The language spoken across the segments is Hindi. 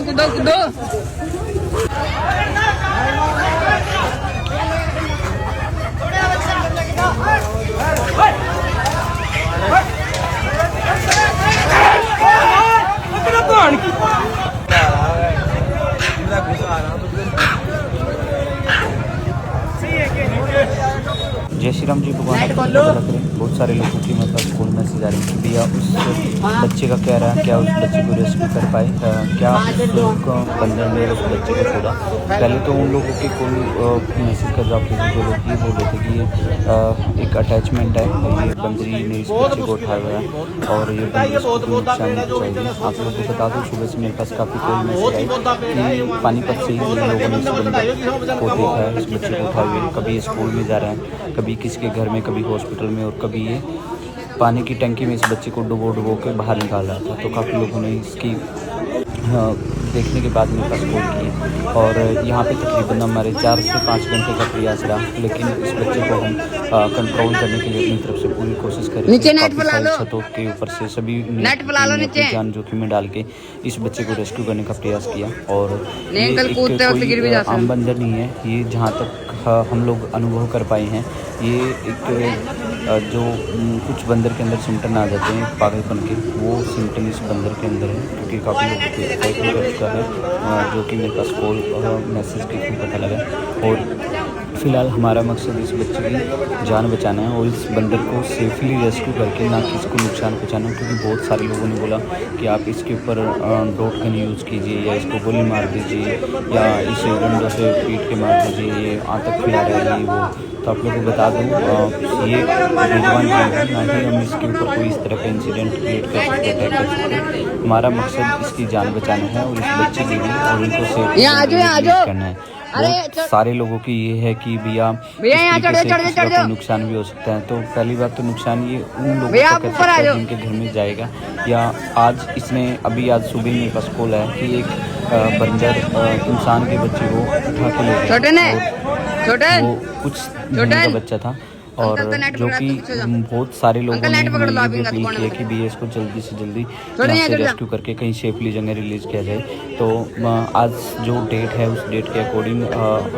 कूदो कूदो। जय श्री राम जी। भगवान बहुत सारे लोगों की मतलब स्कूल मैसेज आ रही है कि भैया उस बच्चे का क्या रहा, क्या उस बच्चे को रेस्क्यू कर पाए, क्या उस बंदर ने उस बच्चे को छोड़ा। पहले तो उन लोगों के कोई मैसेज का जवाब देने जो लोग ये बोल रहे थे कि ये एक अटैचमेंट है, ये बंदरी ने इस बच्चे को उठाया हुआ है और ये बंदरी को कोई नुकसान नहीं पहुँचाएगी। आप लोगों को बता दूँ सुबह से मेरे पास काफ़ी कोई मैसेज आए कि पानीपत से ही लोगों ने इस बंदर को देखा है, इस बच्चे को उठाए हुए, कभी स्कूल में जा रहे हैं, कभी किसी के घर में, कभी हॉस्पिटल में, और कभी ये पानी की टंकी में इस बच्चे को डुबो के बाहर निकाल रहा था। तो काफ़ी लोगों ने इसकी देखने के बाद मेरे पास कॉल किए और यहाँ पे तकरीबन हमारे 4 से 5 घंटे का प्रयास रहा, लेकिन इस बच्चे को हम कंट्रोल करने के लिए अपनी तरफ से पूरी कोशिश कर रहे थे। छतों के ऊपर से सभी जान जोखिम में डाल के इस बच्चे को रेस्क्यू करने का प्रयास किया। और कोई आम बंदर नहीं है ये, जहाँ तक हम लोग अनुभव कर पाए हैं। ये एक जो कुछ बंदर के अंदर सिम्टम आ जाते हैं पागलपन के, वो सिम्टम इस बंदर के अंदर है, क्योंकि काफ़ी लोगों को कर चुका है, जो कि मेरे पास कॉल मैसेज के थ्रू पता लगा। और फिलहाल हमारा मकसद इस बच्चे की जान बचाना है और इस बंदर को सेफली रेस्क्यू करके ना किसी को नुकसान पहुंचाना, क्योंकि बहुत सारे लोगों ने बोला कि आप इसके ऊपर डॉट गन यूज़ कीजिए या इसको गोली मार दीजिए या इसे डंडों से पीट के मार दीजिए, ये आतंक फैला रहा है वो। तो आप लोगों को बता दूँ ये बेजुबान है, ना ही हम इसके ऊपर कोई इस तरह का इंसिडेंट क्रिएट कर सकते, अटैक कर सकते। हमारा मकसद इसकी जान बचाना है और इस बच्चे के लिए और इनको सेफ करना है। बहुत सारे लोगों की ये है कि भैया कोई नुकसान भी हो सकता है। तो पहली बात तो नुकसान ये उन लोगों को कर सकता है जिनके घर में जाएगा, या आज इसने आज सुबह मेरे पास कॉल आया कि एक बंदर इंसान के बच्चे को उठा के ले गया। वो कुछ महीने का बच्चा था और जो कि बहुत सारे लोगों ने ये भी अपील किया कि भैया इसको जल्दी से जल्दी यहाँ से रेस्क्यू करके कहीं सेफली जगह रिलीज़ किया जाए। तो आज जो डेट है उस डेट के अकॉर्डिंग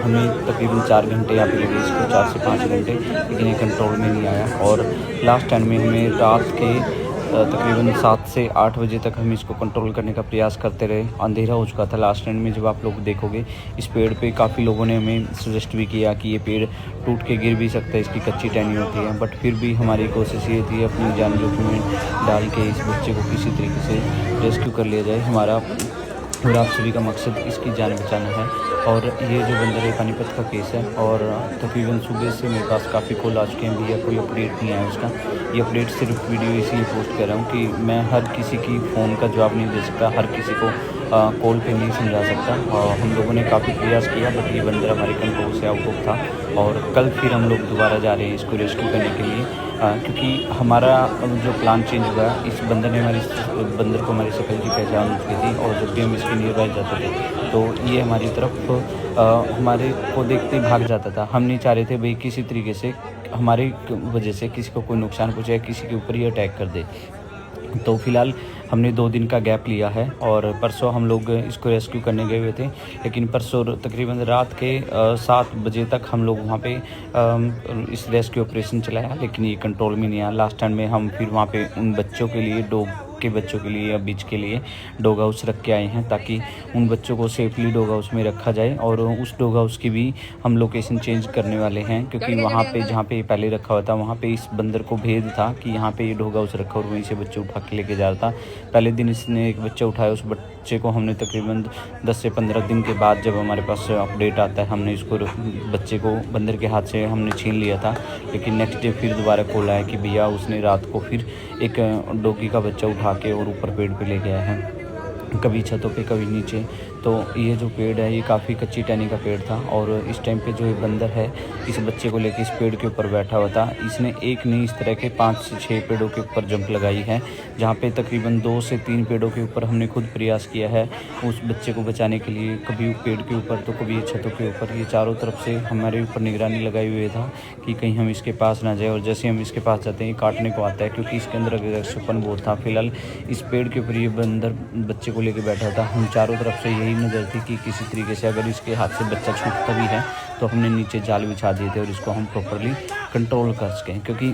हमें तकरीबन 4 घंटे यहाँ पे लगे इसको, 4 से 5 घंटे, लेकिन ये कंट्रोल में नहीं आया। और लास्ट टाइम में हमें रात के तकरीबन 7 से 8 बजे तक हम इसको कंट्रोल करने का प्रयास करते रहे। अंधेरा हो चुका था लास्ट टाइम में। जब आप लोग देखोगे इस पेड़ पे काफ़ी लोगों ने हमें सजेस्ट भी किया कि ये पेड़ टूट के गिर भी सकता है, इसकी कच्ची टहनी होती है, बट फिर भी हमारी कोशिश ये थी अपनी जान जोखिम में डाल के इस बच्चे को किसी तरीके से रेस्क्यू कर लिया जाए। हमारा और आप सभी का मकसद इसकी जान बचाना है। और ये जो बंदर है पानीपत का केस है और तकरीबन सुबह से मेरे पास काफ़ी कॉल आ चुके हैं, भैया कोई अपडेट नहीं आया उसका। ये अपडेट सिर्फ वीडियो इसलिए पोस्ट कर रहा हूँ कि मैं हर किसी की फ़ोन का जवाब नहीं दे सकता, हर किसी को कॉल पे नहीं समझा सकता। हम लोगों ने काफ़ी प्रयास किया बट ये बंदर हमारे कंट्रोल से आउट था। और कल फिर हम लोग दोबारा जा रहे हैं इसको रेस्क्यू करने के लिए, क्योंकि हमारा जो प्लान चेंज हुआ, इस बंदर ने बंदर को हमारी शक्ल की पहचान हो चुकी थी और जब भी हम इसके नियर बाय जाते थे तो ये हमारी तरफ हमारे को देखते ही भाग जाता था। हम नहीं चाह रहे थे भाई किसी तरीके से हमारी वजह से किसी को कोई नुकसान पहुँचे, किसी के ऊपर ही अटैक कर दे। तो फिलहाल हमने 2 दिन का गैप लिया है और परसों हम लोग इसको रेस्क्यू करने गए हुए थे, लेकिन परसों तकरीबन रात के 7 बजे तक हम लोग वहाँ पे इस रेस्क्यू ऑपरेशन चलाया, लेकिन ये कंट्रोल में नहीं आया। लास्ट टाइम में हम फिर वहाँ पे उन बच्चों के लिए, डॉग के बच्चों के लिए या बीच के लिए डॉग हाउस रख के आए हैं, ताकि उन बच्चों को सेफली डॉग हाउस में रखा जाए। और उस डॉग हाउस की भी हम लोकेशन चेंज करने वाले हैं, क्योंकि वहाँ पे जहाँ पे पहले रखा हुआ था वहाँ पे इस बंदर को भेद था कि यहाँ पे ये डॉग हाउस रखा और वहीं से बच्चे उठा के लेके जा रहा था। पहले दिन इसने एक बच्चा उठाया, उस बच्चे को हमने तकरीबन 10 से 15 दिन के बाद जब हमारे पास अपडेट आता है, हमने इसको बच्चे को बंदर के हाथ से हमने छीन लिया था। लेकिन नेक्स्ट डे फिर दोबारा कॉल आया कि भैया उसने रात को फिर एक डॉगी का बच्चा उठा के और ऊपर पेड़ पे ले गया है, कभी छतों पे कभी नीचे। तो ये जो पेड़ है ये काफ़ी कच्ची टहनी का पेड़ था और इस टाइम पे जो ये बंदर है इस बच्चे को लेकर इस पेड़ के ऊपर बैठा हुआ था। इसने एक नहीं इस तरह के 5 से 6 पेड़ों के ऊपर जंप लगाई है, जहाँ पे तकरीबन 2 से 3 पेड़ों के ऊपर हमने खुद प्रयास किया है उस बच्चे को बचाने के लिए। कभी पेड़ के ऊपर तो कभी छतों के ऊपर, ये चारों तरफ से हमारे ऊपर निगरानी लगाई हुई था कि कहीं हम इसके पास ना जाए। और जैसे हम इसके पास जाते हैं काटने को आता है क्योंकि इसके अंदर अग्रेसिवपन बहुत था। फिलहाल इस पेड़ के ऊपर ये बंदर बच्चे को लेकर बैठा था। हम चारों तरफ से यही नज़र थी कि किसी तरीके से अगर इसके हाथ से बच्चा छूटता भी है तो हमने नीचे जाल बिछा दिए थे और इसको हम प्रॉपरली कंट्रोल कर सकें, क्योंकि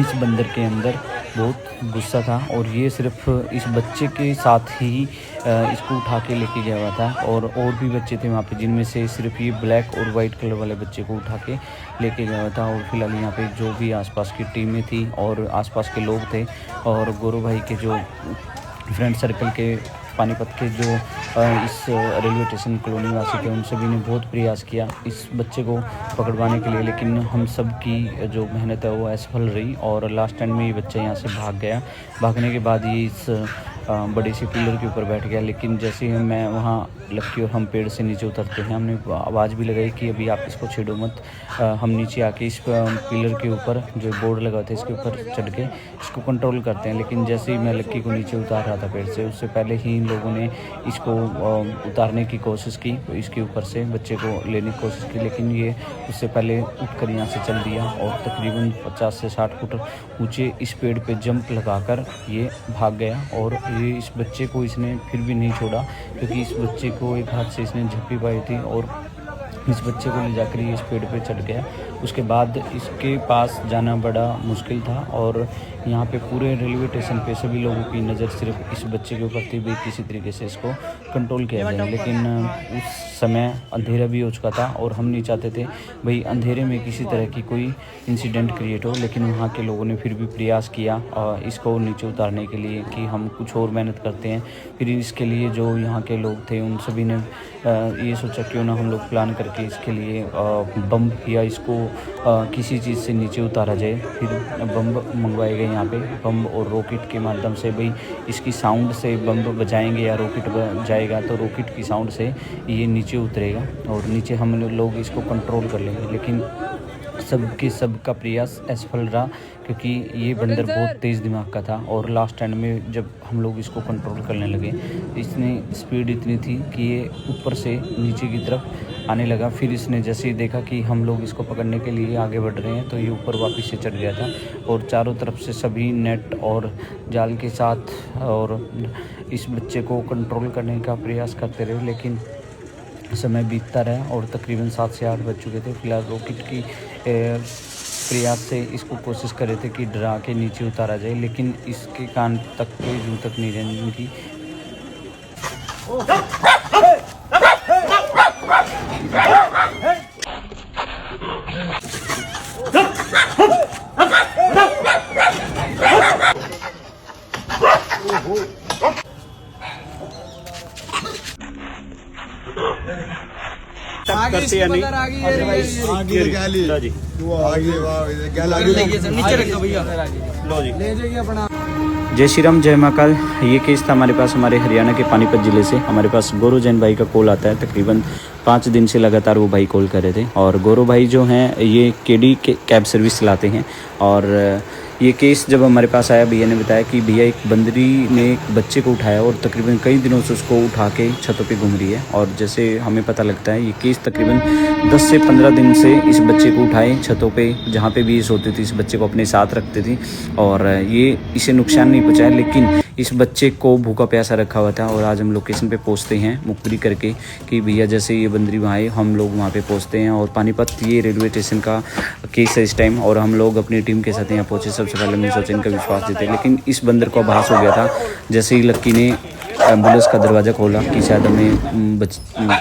इस बंदर के अंदर बहुत गुस्सा था और ये सिर्फ इस बच्चे के साथ ही इसको उठा के लेके गया हुआ था। और भी बच्चे थे वहाँ पे जिनमें से सिर्फ ये ब्लैक और वाइट कलर वाले बच्चे को उठा के लेके गया हुआ था। और फिलहाल यहाँ पे जो भी आसपास की टीमें थी और आसपास के लोग थे और गौरव भाई के जो फ्रेंड सर्कल के पानीपत के जो इस रेलवे स्टेशन कॉलोनी वासी थे उन सभी ने बहुत प्रयास किया इस बच्चे को पकड़वाने के लिए, लेकिन हम सब की जो मेहनत है वो असफल रही और लास्ट टाइम में ये बच्चा यहाँ से भाग गया। भागने के बाद ये इस बड़े से पिलर के ऊपर बैठ गया। लेकिन जैसे ही मैं वहाँ लक्की और हम पेड़ से नीचे उतरते हैं, हमने आवाज़ भी लगाई कि अभी आप इसको छेड़ो मत। हम नीचे आके इस पिलर के ऊपर जो बोर्ड लगा था इसके ऊपर चढ़ के इसको कंट्रोल करते हैं। लेकिन जैसे ही मैं लक्की को नीचे उतार रहा था पेड़ से, उससे पहले ही इन लोगों ने इसको उतारने की कोशिश की, इसके ऊपर से बच्चे को लेने की कोशिश की, लेकिन ये उससे पहले उठकर यहाँ से चल दिया और तकरीबन 50 से 60 फुट ऊँचे इस पेड़ पे जंप लगाकर ये भाग गया। और ये इस बच्चे को इसने फिर भी नहीं छोड़ा, क्योंकि इस बच्चे को एक हाथ से इसने झप्पी पाई थी और इस बच्चे को ले जाकर ये इस पेड़ पे चढ़ गया। उसके बाद इसके पास जाना बड़ा मुश्किल था और यहाँ पे पूरे रेलवे स्टेशन पे सभी लोगों की नज़र सिर्फ इस बच्चे के ऊपर थी भी किसी तरीके से इसको कंट्रोल किया जाए। लेकिन उस समय अंधेरा भी हो चुका था और हम नहीं चाहते थे भाई अंधेरे में किसी तरह की कोई इंसिडेंट क्रिएट हो। लेकिन वहाँ के लोगों ने फिर भी प्रयास किया इसको नीचे उतारने के लिए कि हम कुछ और मेहनत करते हैं। फिर इसके लिए जो यहाँ के लोग थे उन सभी ने ये सोचा क्यों ना हम लोग प्लान करके इसके लिए बम या इसको किसी चीज़ से नीचे उतारा जाए। फिर बम मंगवाए गए यहाँ पे, बम और रॉकेट के माध्यम से भाई इसकी साउंड से बम बजाएंगे या रॉकेट जाएगा तो रॉकेट की साउंड से ये नीचे उतरेगा और नीचे हम लोग इसको कंट्रोल कर लेंगे। लेकिन सबका प्रयास असफल रहा, क्योंकि ये बंदर बहुत तेज़ दिमाग का था और लास्ट एंड में जब हम लोग इसको कंट्रोल करने लगे इसने स्पीड इतनी थी कि ये ऊपर से नीचे की तरफ आने लगा। फिर इसने जैसे ही देखा कि हम लोग इसको पकड़ने के लिए आगे बढ़ रहे हैं तो ये ऊपर वापस से चढ़ गया था और चारों तरफ से सभी नेट और जाल के साथ और इस बच्चे को कंट्रोल करने का प्रयास करते रहे। लेकिन समय बीतता रहा और तकरीबन 7 से 8 बज चुके थे। फिलहाल रॉकेट की प्रयास से इसको कोशिश कर रहे थे कि डरा के नीचे उतारा जाए, लेकिन इसके कान तक के जूं तक नहीं रहने की। करते या नहीं लो जी। जय श्री राम, जय महाकाल। ये केस था हमारे पास हमारे हरियाणा के पानीपत ज़िले से। हमारे पास गौरव जैन भाई का कॉल आता है। तकरीबन 5 दिन से लगातार वो भाई कॉल कर रहे थे और गौरव भाई जो हैं ये केडी कैब सर्विस चलाते हैं। और ये केस जब हमारे पास आया, भैया ने बताया कि भैया एक बंदरी ने एक बच्चे को उठाया और तकरीबन कई दिनों से उसको उठा के छतों पे घूम रही है। और जैसे हमें पता लगता है ये केस तकरीबन 10 से 15 दिन से इस बच्चे को उठाए छतों पे जहाँ पे भी ये सोती थी, इस बच्चे को अपने साथ रखती थी और ये इसे नुकसान नहीं पहुँचाया, लेकिन इस बच्चे को भूखा प्यासा रखा हुआ था। और आज हम लोकेशन पे पहुँचते हैं मुखबिरी करके कि भैया जैसे ये बंदरी वहाँ आए हम लोग वहाँ पे पहुँचते हैं। और पानीपत ये रेलवे स्टेशन का केस है इस टाइम और हम लोग अपनी टीम के साथ यहाँ पहुँचे। सबसे पहले हमने सोचा इनका विश्वास जीते, लेकिन इस बंदर को आभास हो गया था जैसे ही लक्की ने एम्बुलेंस का दरवाज़ा खोला कि शायद हमें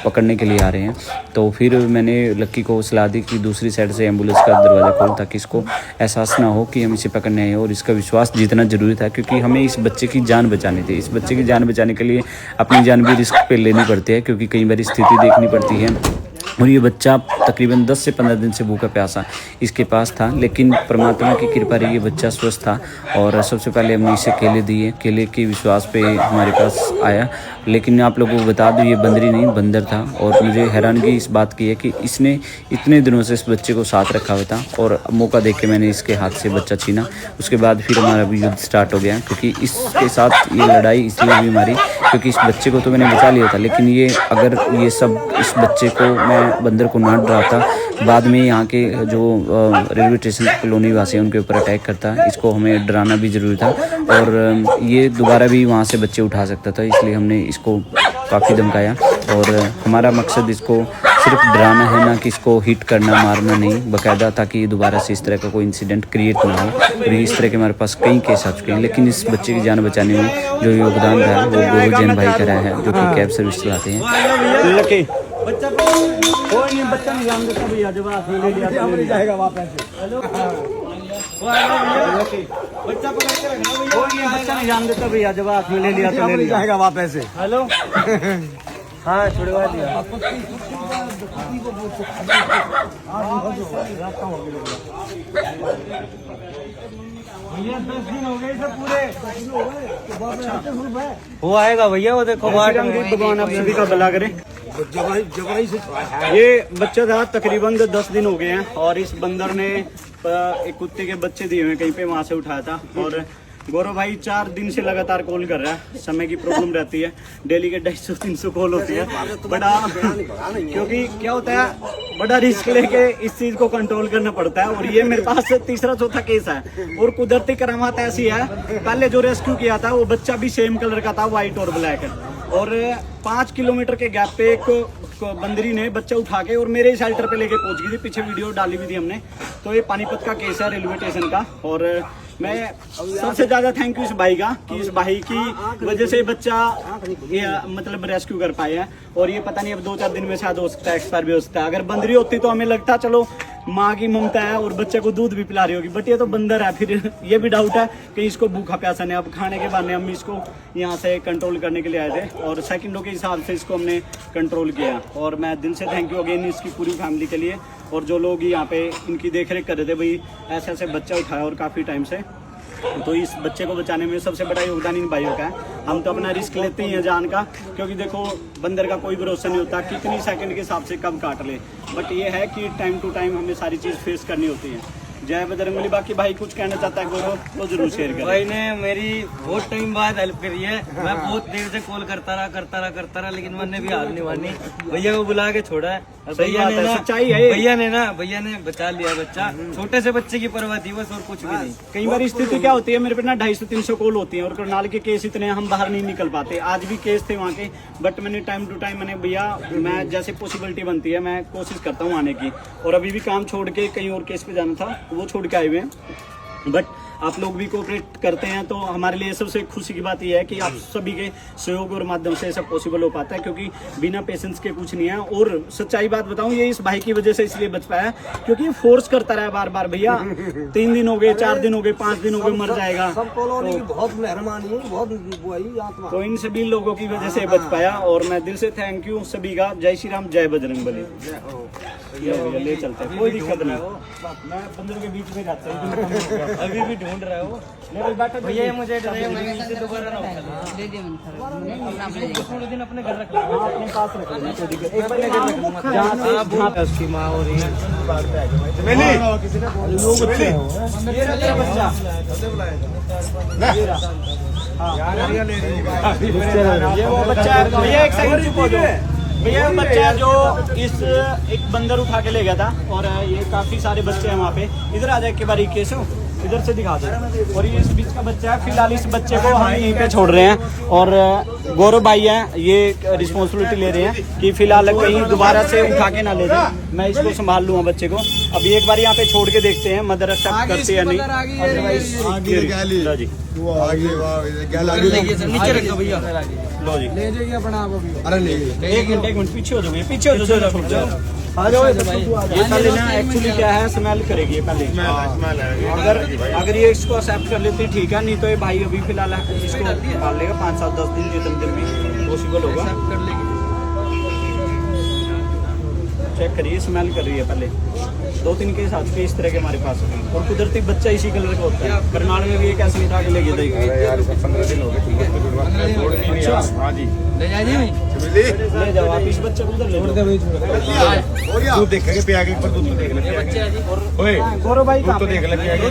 पकड़ने के लिए आ रहे हैं। तो फिर मैंने लक्की को सलाह दी कि दूसरी साइड से एम्बुलेंस का दरवाज़ा खोल ताकि इसको एहसास ना हो कि हम इसे पकड़ने आए। और इसका विश्वास जीतना ज़रूरी था क्योंकि हमें इस बच्चे की जान बचानी थी। इस बच्चे की जान बचाने के लिए अपनी जान भी रिस्क पे लेनी पड़ती है क्योंकि कई बार स्थिति देखनी पड़ती है। और ये बच्चा तकरीबन 10 से 15 दिन से भूखा प्यासा इसके पास था, लेकिन परमात्मा की कृपा रही ये बच्चा स्वस्थ था। और सबसे पहले हमने इसे केले दिए, केले के विश्वास पे हमारे पास आया लेकिन आप लोगों को बता दूं ये बंदरी नहीं बंदर था। और मुझे हैरानगी इस बात की है कि इसने इतने दिनों से इस बच्चे को साथ रखा हुआ था और मौका देख के मैंने इसके हाथ से बच्चा छीना। उसके बाद फिर हमारा भी युद्ध स्टार्ट हो गया, क्योंकि इसके साथ ये लड़ाई इसलिए भी हमारी क्योंकि इस बच्चे को तो मैंने बचा लिया था, लेकिन ये अगर ये सब इस बच्चे को मैं बंदर को ना डराता, बाद में यहाँ के जो रेलवे स्टेशन कॉलोनी वासी हैं उनके ऊपर अटैक करता। इसको हमें डराना भी ज़रूरी था और ये दोबारा भी वहाँ से बच्चे उठा सकता था, इसलिए हमने इसको काफ़ी धमकाया। और हमारा मकसद इसको सिर्फ डराना है, ना कि इसको हिट करना मारना नहीं, बाकायदा, ताकि ये दोबारा से इस तरह का कोई इंसिडेंट क्रिएट ना हो। और इस तरह के हमारे पास कई केस आ चुके हैं, लेकिन इस बच्चे की जान बचाने में जो योगदान रहा है वो गौरव जैन भाई का रहा है, जो कि कैब सर्विस चलाते हैं। बच्चा कोई नहीं, बच्चा नहीं जान देता भैया, जब आप ले लिया तो जाएगा वापस। हेलो बच्चा को लेके रखना भैया, कोई नहीं, बच्चा नहीं जान देता भैया, जब आप ले लिया तो ले जाएगा वापस। हेलो हाँ छुड़वा दिया। भैया 10 दिन हो गए पूरे, वो आएगा भैया, वो देखो भगवान आप सभी का भला करे। ये बच्चा था तकरीबन 10 दिन हो गए हैं और इस बंदर ने एक कुत्ते के बच्चे दिए हुए कहीं पे, वहां से उठाया था। और गौरव भाई 4 दिन से लगातार कॉल कर रहा है, समय की प्रॉब्लम रहती है, डेली के 250-300 कॉल होती है बड़ा, क्योंकि क्या होता है बड़ा रिस्क लेके इस चीज को कंट्रोल करना पड़ता है। और ये मेरे पास तीसरा चौथा केस है और कुदरती करामात ऐसी है, पहले जो रेस्क्यू किया था वो बच्चा भी सेम कलर का था, व्हाइट और ब्लैक, और 5 किलोमीटर के गैप पे एक बंदरी ने बच्चा उठा के और मेरे शेल्टर पे लेके पहुंच गई थी, पीछे वीडियो डाली हुई थी हमने। तो ये पानीपत का केस है, रेलवे स्टेशन का। और मैं सबसे ज्यादा थैंक यू इस भाई का कि इस भाई की वजह से बच्चा ये मतलब रेस्क्यू कर पाए हैं। और ये पता नहीं अब 2-4 दिन में शायद हो सकता है एक्सपायर भी हो सकता है। अगर बंदरी होती तो हमें लगता चलो माँ की ममता है और बच्चे को दूध भी पिला रही होगी, बट ये तो बंदर है, फिर ये भी डाउट है कि इसको भूखा प्यासा नहीं। अब खाने के बाद हम इसको यहाँ से कंट्रोल करने के लिए आए थे और सेकंडों के हिसाब से इसको हमने कंट्रोल किया। और मैं दिल से थैंक यू अगेन इसकी पूरी फैमिली के लिए, और जो लोग यहाँ पे इनकी देख रेख कर रहे थे, भाई ऐसे ऐसे बच्चा उठाया और काफ़ी टाइम से, तो इस बच्चे को बचाने में सबसे बड़ा योगदान इन भाइयों का है। हम तो अपना रिस्क लेते ही हैं जान का, क्योंकि देखो बंदर का कोई भरोसा नहीं होता कितनी सेकंड के हिसाब से कब काट ले, बट ये है कि टाइम टू टाइम हमें सारी चीज़ फेस करनी होती है। जय बजरंगबली। बाकी भाई कुछ कहना चाहता है गौरव तो जरूर शेयर करें। भाई ने मेरी बहुत टाइम बाद हेल्प करी है, मैं बहुत देर से कॉल करता रहा, लेकिन मैंने भी हार नहीं मानी, भैया को बुला के छोड़ा है। भैया ने ना सच्चाई है, भैया ने बचा लिया बच्चा, छोटे से बच्चे की परवाह थी बस, और कुछ भी नहीं। कई बार स्थिति क्या होती है, मेरे पे ना 250-300 कॉल होती है और करनाल के केस इतने हम बाहर नहीं निकल पाते। आज भी केस थे वहाँ के, बट मैंने टाइम टू टाइम मैंने भैया मैं जैसे पॉसिबिलिटी बनती है मैं कोशिश करता हूँ आने की। और अभी भी काम छोड़ के कहीं और केस पे जाना था वो छोड़ के आए हुए हैं, बट आप लोग भी कोऑपरेट करते हैं तो हमारे लिए सबसे खुशी की बात यह है कि आप सभी के सहयोग और माध्यम से सब पॉसिबल हो पाता है, क्योंकि बिना पेशेंस के कुछ नहीं है। और सच्चाई बात बताऊं, ये इस भाई की वजह से इसलिए बच पाया क्योंकि फोर्स करता रहा बार बार, भैया 3 दिन हो गए, 4 दिन हो गए, 5 दिन हो गए, मर जाएगा। सब कॉलोनी की बहुत मेहरबानी है, बहुत तो इन सभी लोगों की वजह से बच पाया और मैं दिल से थैंक यू सभी का। जय श्री राम, जय बजरंगबली। ले चलते हैं, कोई दिक्कत नहीं, मैं बंदरों के बीच में रहता हूँ, अभी भी ढूंढ रहा है वो। भैया मुझे दोबारा ना थोड़े दिन अपने घर रख अपने पास रख लेना, कोई दिक्कत एक बार जहाँ से उसकी माँ हो रही है ये वो बच्चा है भैया, एक सेकंड चुप हो जाओ भैया। बच्चा जो इस एक बंदर उठा के ले गया था और ये काफी सारे बच्चे हैं वहाँ पे। इधर आ जाए एक बार केस हो, इधर से दिखा दो। और ये इस बीच का बच्चा है, फिलहाल इस बच्चे को हम यहीं पे छोड़ रहे हैं और गौरव भाई हैं ये रिस्पॉन्सिबिलिटी ले रहे हैं कि फिलहाल कहीं दोबारा से उठा के ना ले जाए, मैं इसको संभाल लूँगा बच्चे को। अभी एक बार यहाँ पे छोड़ के देखते हैं मदर एक्सेप्ट करती है नहीं। नीचे रख दो भैया, लो जी ले जाइए अपना आप अभी। अरे एक मिनट पीछे हो जाओ, पीछे हो जाओ। ये पहले ना एक्चुअली क्या है, स्मेल करेगी ये पहले। अगर ये इसको एक्सेप्ट कर लेती ठीक है, नहीं तो ये भाई अभी फिलहाल इसको पाल लेगा 5-7-10 दिन, जितने दिन भी पॉसिबल होगा। चेक करिए, स्मेल कर रही है। पहले 2-3 केस आ चुके इस तरह के हमारे पास, और कुदरती बच्चा इसी कलर का होता है। करनाल में भी एक ऐसे उठा के ले गया था। 15 दिन हो गए हाँ जी ले जाओ आप इस बच्चे को उधर ले जाओ। दूध देखेंगे पिया के ऊपर दूध तो देख ले ओए गौरव भाई दूध तो देख ले पिया के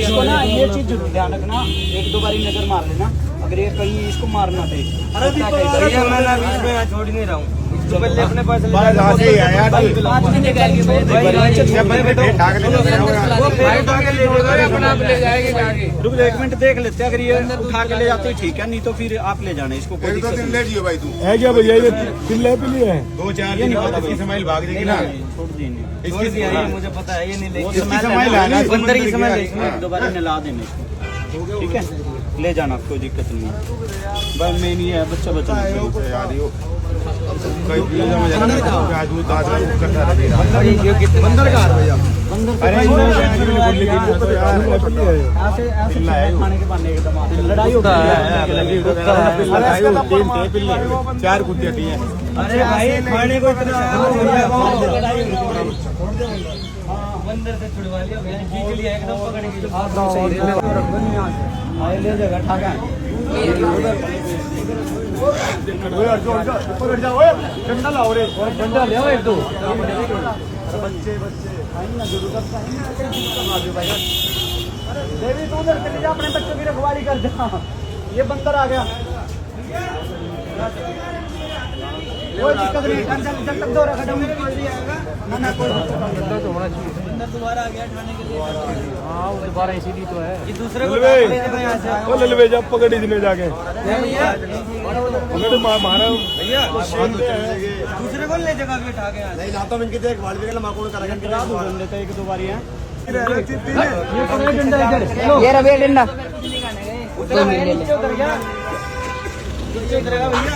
इसको ना ये चीज जरूर ध्यान रखना, 1-2 बारी नजर मार लेना, अगर ये कहीं इसको मारना दे। भैया मैं ना बीच में छोड़ नहीं रहा हूँ, तो पहले अपने पास ले बाहर जाओ। से ही आया पाँच मिनट जाएगी भाई, जब बंदे ढाक ले वो फिर उठा के ले जाएगा, अपना आप ले जाएगी आगे। रुक जाओ 1 मिनट देख लेते हैं, अगर ये उठा के ले जाते हैं ठीक है, नहीं तो फिर आप ले जाना इसको, कोई दिक्कत नहीं। ले जियो भाई तू है क्या भैया, ये पिल्ले पिल्ले है? 2-4 दिन बाद इसकी स्माइल भाग जाएगी ना छोड़ देंगे छोड़ दिया ये, मुझे पता है ये नहीं लेगी। इसकी स्माइल है ना बंदर की स्मेल है। 1-2 बारी नहला देने इसको, ठीक है, ले जाना, कोई दिक्कत नहीं है। बस मेन ये है बच्चा बचा यार यो कोई पूजा में जाना आज दूध दाद करता रहेगा बंदर का भैया अरे ऐसे खाने के बहाने एकदम आते हैं। लड़ाई होती है। चार कुत्ते हटी हैं अरे भाई खाने को इतना बंदर से छुड़वा लिया भैया, खींच लिया एकदम पकड़ के। ले जाएगा ठाका ठंडा लाओ रे ठंडा ले एक दो बच्चे आएंगे जरूर देवी तू उधर चले जा, अपने बच्चों की रखवाली कर जा। ये बंदर आ गया, कोई दिक्कत नहीं, जब तक दो रखा ना ना कोई बंदर तो होना चाहिए। बंदर दोबारा आ गया ठाने के लिए। हाँ वो दोबारा इसीलिए तो है। ये दूसरे को ललवे। ले जाओ यहाँ से। वो ललवे जब पकड़ी दिने जाके भैया पकड़ मारा भैया दूसरे को ले जाओ अभी उठा के यहाँ से। नहीं लाता हूं इनकी देख वाल भी माकोड़ करेगा गिरा दो बंदे तो 1-2 बारी है। ये रवि डंडा उधर गया नीचे उतरेगा भैया।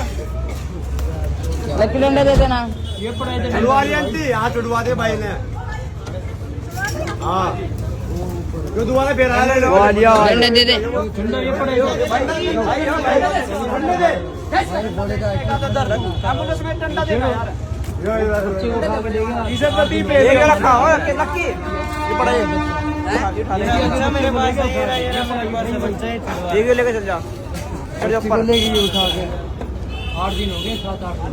लकी डंडा दे देना। ये पड़ा इधर छुड़वा लिया आंटी, हाथ छुड़वा दे भाई ने। हाँ जो दोबारा फिर आया ले लो डंडा दे दे। ठंडा ये पड़ेगा ठंडा दे एम्बुलेंस में ठंडा देना यार। इसे तो टी पे लेके रखा हो लक्की, ये पड़ा ये अच्छा मेरे पास है, ये रहा, ये रहा मेरे पास है बच्चा है, छुड़वा। ये लेके चल जा, चल जा ऊपर लेगी ये उठा के। 8 दिन हो गए, 7-8 दिन।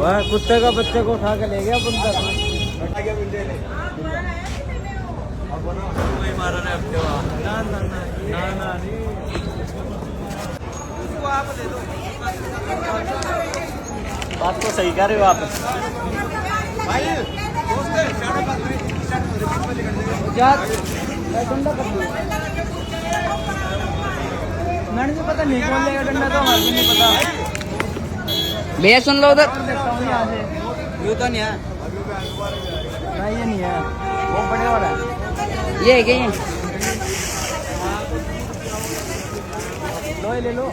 वह कुत्ते का बच्चे को उठा के ले गया बंदर। कोई मारा नहीं अपने वहाँ। ना उसको आप दे दो। बात तो सही कह रहे हो आप। मैंने तो पता नहीं कौन लेगा डंडा, तो हमारे को नहीं पता। भैया सुन लो उधर। ये तो नहीं है, नहीं ये नहीं है, वो बड़े वाला है। ये है क्या ये? लो ये ले लो।